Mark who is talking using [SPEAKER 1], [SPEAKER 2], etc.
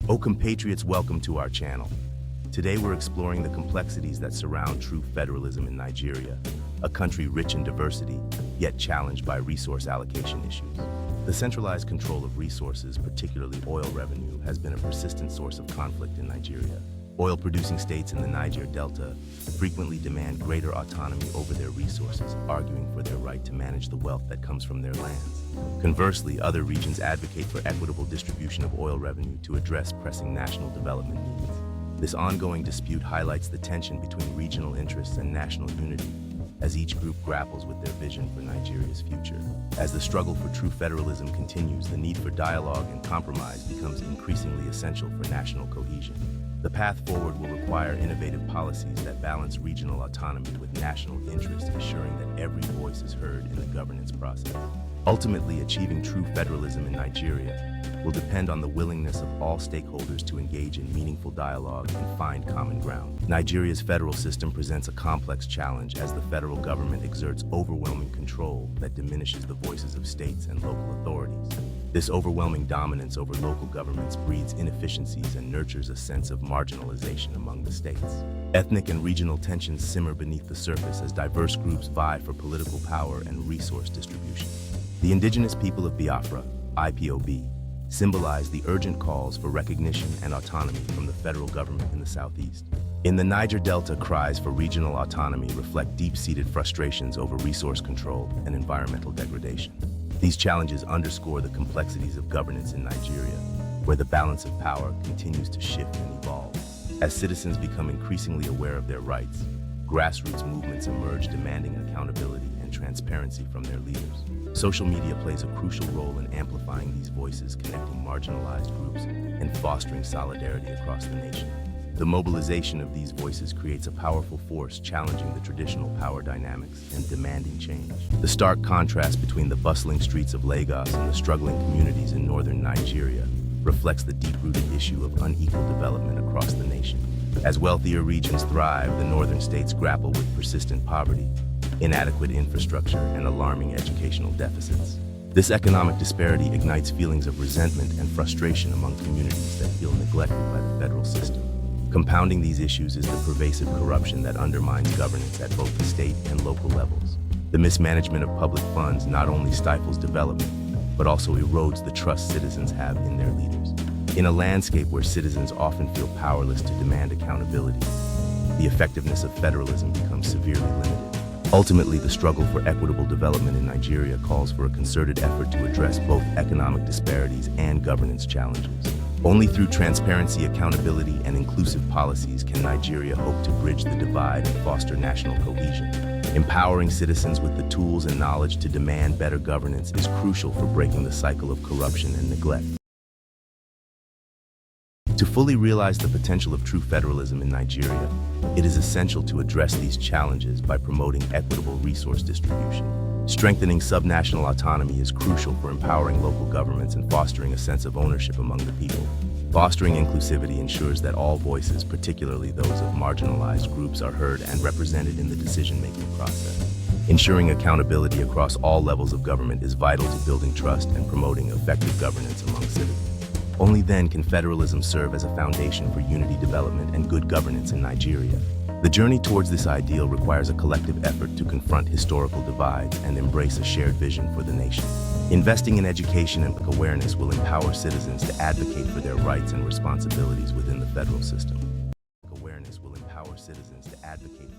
[SPEAKER 1] Oh, compatriots, welcome to our channel. Today we're exploring the complexities that surround true federalism in Nigeria, a country rich in diversity, yet challenged by resource allocation issues. The centralized control of resources, particularly oil revenue, has been a persistent source of conflict in Nigeria. Oil-producing states in the Niger Delta frequently demand greater autonomy over their resources, arguing for their right to manage the wealth that comes from their lands. Conversely, other regions advocate for equitable distribution of oil revenue to address pressing national development needs. This ongoing dispute highlights the tension between regional interests and national unity, as each group grapples with their vision for Nigeria's future. As the struggle for true federalism continues, the need for dialogue and compromise becomes increasingly essential for national cohesion. The path forward will require innovative policies that balance regional autonomy with national interest, ensuring that every voice is heard in the governance process. Ultimately, achieving true federalism in Nigeria will depend on the willingness of all stakeholders to engage in meaningful dialogue and find common ground. Nigeria's federal system presents a complex challenge as the federal government exerts overwhelming control that diminishes the voices of states and local authorities. This overwhelming dominance over local governments breeds inefficiencies and nurtures a sense of marginalization among the states. Ethnic and regional tensions simmer beneath the surface as diverse groups vie for political power and resource distribution. The indigenous people of Biafra, IPOB, symbolize the urgent calls for recognition and autonomy from the federal government in the southeast. In the Niger Delta, cries for regional autonomy reflect deep-seated frustrations over resource control and environmental degradation. These challenges underscore the complexities of governance in Nigeria, where the balance of power continues to shift and evolve. As citizens become increasingly aware of their rights, grassroots movements emerge demanding accountability and transparency from their leaders. Social media plays a crucial role in amplifying these voices, connecting marginalized groups and fostering solidarity across the nation. The mobilization of these voices creates a powerful force challenging the traditional power dynamics and demanding change. The stark contrast between the bustling streets of Lagos and the struggling communities in northern Nigeria reflects the deep-rooted issue of unequal development across the nation. As wealthier regions thrive, the northern states grapple with persistent poverty, inadequate infrastructure, and alarming educational deficits. This economic disparity ignites feelings of resentment and frustration among communities that feel neglected by the federal system. Compounding these issues is the pervasive corruption that undermines governance at both the state and local levels. The mismanagement of public funds not only stifles development, but also erodes the trust citizens have in their leaders. In a landscape where citizens often feel powerless to demand accountability, the effectiveness of federalism becomes severely limited. Ultimately, the struggle for equitable development in Nigeria calls for a concerted effort to address both economic disparities and governance challenges. Only through transparency, accountability, and inclusive policies can Nigeria hope to bridge the divide and foster national cohesion. Empowering citizens with the tools and knowledge to demand better governance is crucial for breaking the cycle of corruption and neglect. To fully realize the potential of true federalism in Nigeria, it is essential to address these challenges by promoting equitable resource distribution. Strengthening subnational autonomy is crucial for empowering local governments and fostering a sense of ownership among the people. Fostering inclusivity ensures that all voices, particularly those of marginalized groups, are heard and represented in the decision-making process. Ensuring accountability across all levels of government is vital to building trust and promoting effective governance among citizens. Only then can federalism serve as a foundation for unity, development, and good governance in Nigeria. The journey towards this ideal requires a collective effort to confront historical divides and embrace a shared vision for the nation. Investing in education and awareness will empower citizens to advocate for their rights and responsibilities within the federal system. Awareness will empower citizens to advocate for